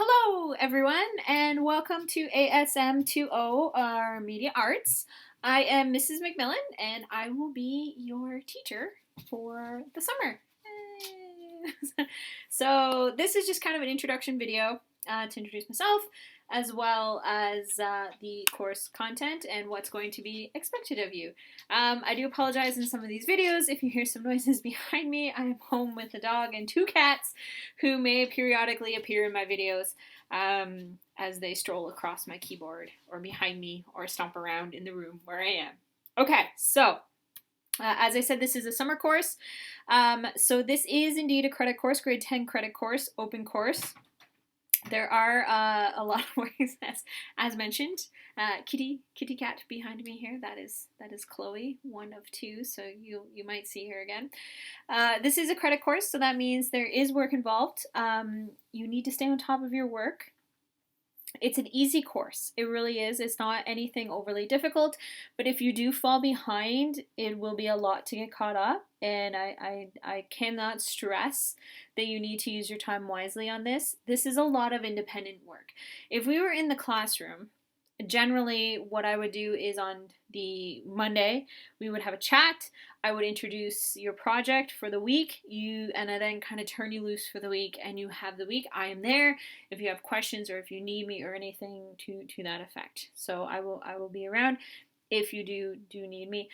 Hello, everyone, and welcome to ASM2O, our media arts. I am Mrs. MacMillan, and I will be your teacher for the summer. So this is just kind of an introduction video to introduce myself, as well as the course content and what's going to be expected of you. I do apologize in some of these videos if you hear some noises behind me. I am home with a dog and two cats who may periodically appear in my videos as they stroll across my keyboard or behind me or stomp around in the room where I am. Okay, so as I said, this is a summer course. So this is indeed a credit course, grade 10 credit course, open course. There are a lot of ways, as mentioned. Kitty cat behind me here. That is Chloe, one of two. So you might see her again. This is a credit course, so that means there is work involved. You need to stay on top of your work. It's an easy course. It really is. It's not anything overly difficult, but if you do fall behind, it will be a lot to get caught up. And I cannot stress that you need to use your time wisely on this. This is a lot of independent work. If we were in the classroom, generally what I would do is on the Monday, we would have a chat. I would introduce your project for the week, and I then kind of turn you loose for the week, and you have the week. I am there if you have questions or if you need me or anything to that effect. So I will be around if you do need me.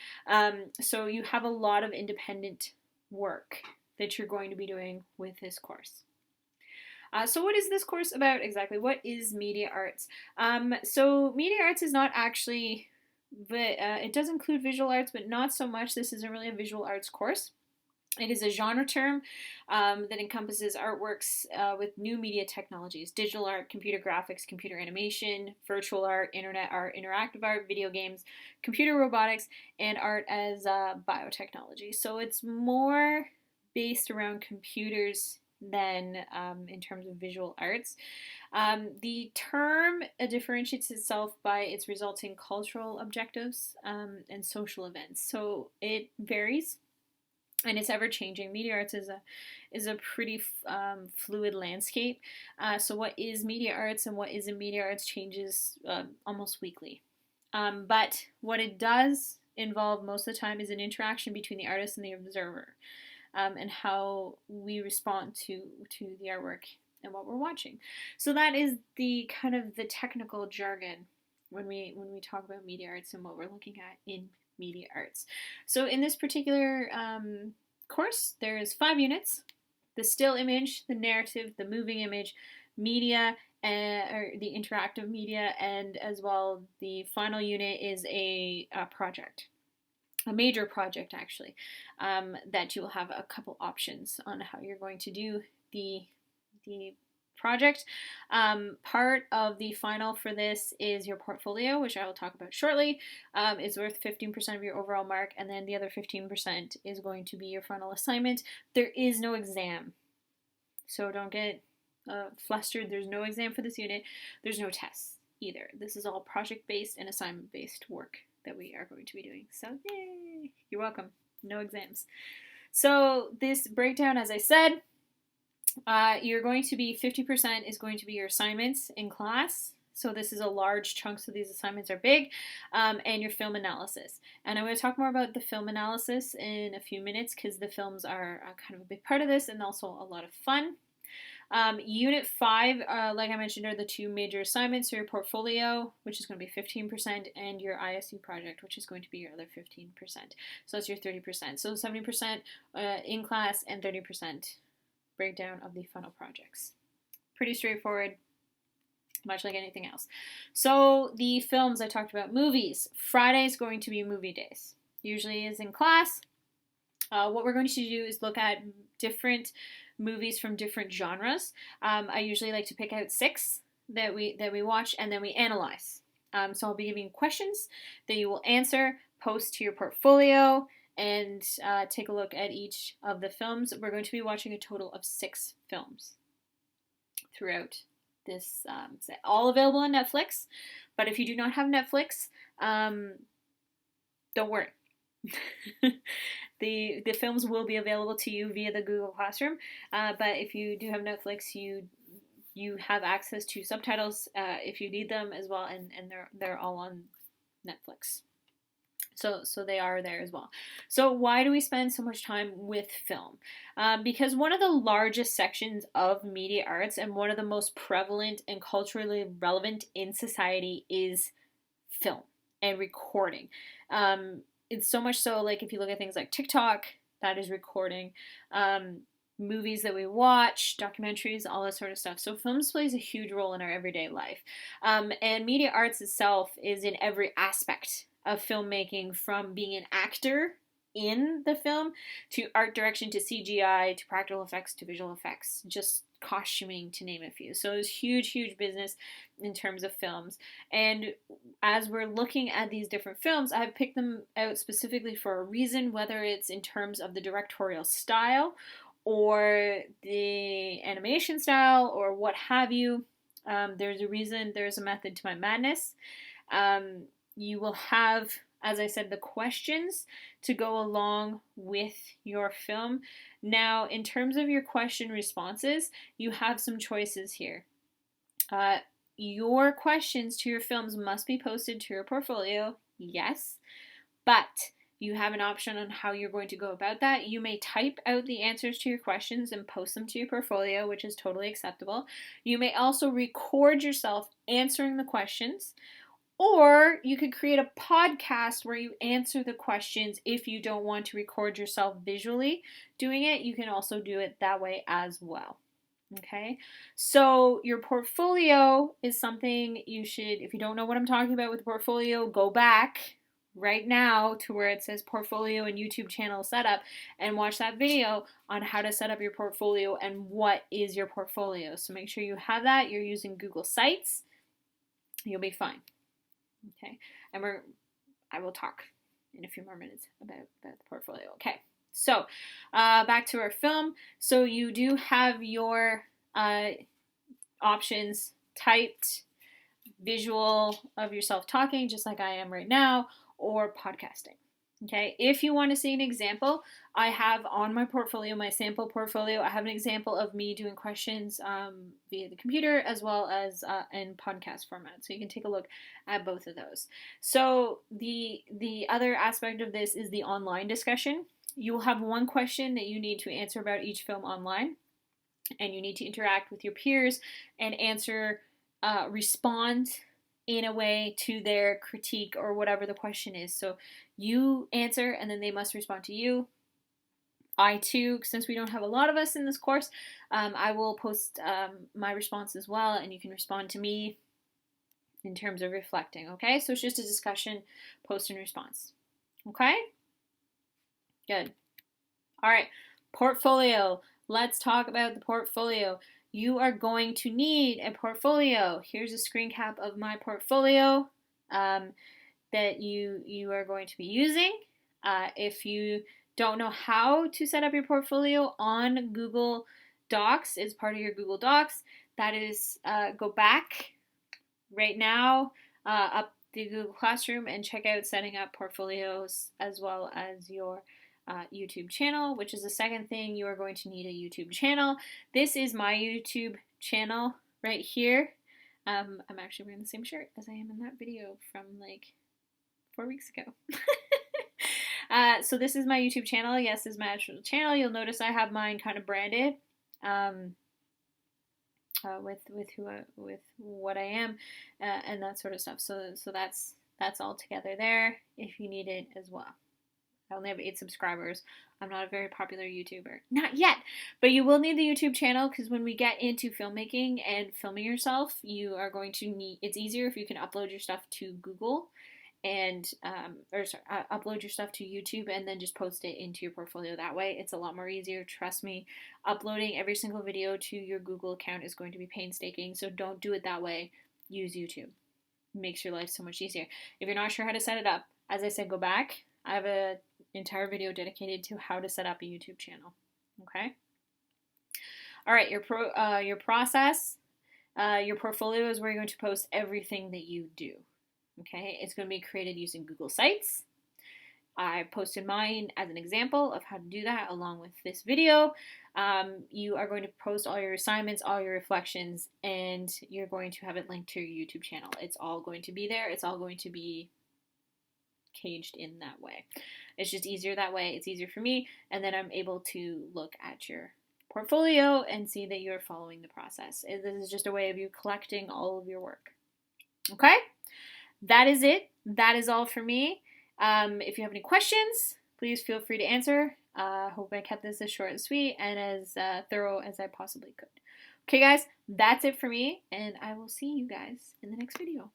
So you have a lot of independent work that you're going to be doing with this course. So what is this course about exactly? What is media arts? So media arts is not actually, it does include visual arts, but not so much. This isn't really a visual arts course. It is a genre term that encompasses artworks with new media technologies: digital art, computer graphics, computer animation, virtual art, internet art, interactive art, video games, computer robotics, and art as biotechnology. So it's more based around computers than in terms of visual arts. The term differentiates itself by its resulting cultural objectives and social events. So it varies. And it's ever changing. Media arts is a pretty fluid landscape. So what is media arts and what isn't media arts changes almost weekly. But what it does involve most of the time is an interaction between the artist and the observer, and how we respond to the artwork and what we're watching. So that is the kind of the technical jargon when we talk about media arts and what we're looking at in media arts. So in this particular course, there's 5 units: the still image, the narrative, the moving image, media, or the interactive media, and as well the final unit is a project. A major project, actually, that you will have a couple options on how you're going to do the project. Part of the final for this is your portfolio, which I will talk about shortly. It's worth 15% of your overall mark, and then the other 15% is going to be your final assignment. There is no exam, so don't get flustered. There's no exam for this unit. There's no tests either. This is all project-based and assignment-based work that we are going to be doing. So yay! You're welcome. No exams. So this breakdown, as I said, you're going to be 50% is going to be your assignments in class. So this is a large chunk, so these assignments are big, and your film analysis. And I'm going to talk more about the film analysis in a few minutes because the films are kind of a big part of this and also a lot of fun. Unit 5, like I mentioned, are the 2 major assignments: your portfolio, which is going to be 15%, and your ISU project, which is going to be your other 15%. So that's your 30%. So 70% in class and 30% breakdown of the final projects. Pretty straightforward, much like anything else. So the films I talked about. Movies. Friday is going to be movie days. Usually is in class. What we're going to do is look at different movies from different genres. I usually like to pick out 6 that we watch, and then we analyze. So I'll be giving questions that you will answer, post to your portfolio, and take a look at each of the films. We're going to be watching a total of 6 films throughout this set. All available on Netflix, but if you do not have Netflix, don't worry. The films will be available to you via the Google Classroom, but if you do have Netflix, you You have access to subtitles if you need them as well, and they're all on Netflix. So they are there as well. So why do we spend so much time with film? Because one of the largest sections of media arts and one of the most prevalent and culturally relevant in society is film and recording. It's so much so, like if you look at things like TikTok, that is recording. Movies that we watch, documentaries, all that sort of stuff. So films plays a huge role in our everyday life. And media arts itself is in every aspect of filmmaking, from being an actor in the film to art direction to CGI to practical effects to visual effects, just costuming, to name a few. So it's huge business in terms of films. And as we're looking at these different films, I've picked them out specifically for a reason, whether it's in terms of the directorial style or the animation style or what have you. There's a reason, there's a method to my madness. You will have, as I said, the questions to go along with your film. Now, in terms of your question responses, you have some choices here. Your questions to your films must be posted to your portfolio, yes, but you have an option on how you're going to go about that. You may type out the answers to your questions and post them to your portfolio, which is totally acceptable. You may also record yourself answering the questions, or you could create a podcast where you answer the questions. If you don't want to record yourself visually doing it, you can also do it that way as well. Okay, so your portfolio is something you should, if you don't know what I'm talking about with the portfolio, go back right now to where it says portfolio and YouTube channel setup and watch that video on how to set up your portfolio and what is your portfolio. So make sure you have that. You're using Google Sites. You'll be fine. Okay, and I will talk in a few more minutes about the portfolio. Okay, so back to our film. So you do have your options typed, visual of yourself talking, just like I am right now, or podcasting. Okay, if you want to see an example, I have on my portfolio, my sample portfolio, I have an example of me doing questions via the computer as well as in podcast format. So you can take a look at both of those. So the other aspect of this is the online discussion. You will have one question that you need to answer about each film online, and you need to interact with your peers and answer, respond in a way to their critique or whatever the question is. So you answer and then they must respond to you. I too, since we don't have a lot of us in this course, I will post my response as well, and you can respond to me in terms of reflecting. Okay, so it's just a discussion, post and response. Okay, good. All right, portfolio. Let's talk about the portfolio. You are going to need a portfolio. Here's a screen cap of my portfolio that you are going to be using. If you don't know how to set up your portfolio on Google Docs as part of your Google Docs, that is, go back right now up the Google Classroom and check out setting up portfolios as well as your YouTube channel, which is the second thing. You are going to need a YouTube channel. This is my YouTube channel right here. I'm actually wearing the same shirt as I am in that video from like 4 weeks ago. So this is my YouTube channel. Yes, this is my actual channel. You'll notice I have mine kind of branded with what I am and that sort of stuff. So that's all together there if you need it as well. I only have 8 subscribers. I'm not a very popular YouTuber. Not yet. But you will need the YouTube channel, because when we get into filmmaking and filming yourself, you are going to need, it's easier if you can upload your stuff to Google and, upload your stuff to YouTube and then just post it into your portfolio that way. It's a lot more easier. Trust me, uploading every single video to your Google account is going to be painstaking. So don't do it that way. Use YouTube. It makes your life so much easier. If you're not sure how to set it up, as I said, go back. I have an entire video dedicated to how to set up a YouTube channel. Okay. All right. Your process, your portfolio is where you're going to post everything that you do. Okay. It's going to be created using Google Sites. I posted mine as an example of how to do that along with this video. You are going to post all your assignments, all your reflections, and you're going to have it linked to your YouTube channel. It's all going to be there. It's all going to be caged in that way. It's just easier that way. It's easier for me, and then I'm able to look at your portfolio and see that you're following the process. This is just a way of you collecting all of your work. Okay? That is it. That is all for me. If you have any questions, please feel free to answer. Hope I kept this as short and sweet and as thorough as I possibly could. Okay, guys, that's it for me, and I will see you guys in the next video.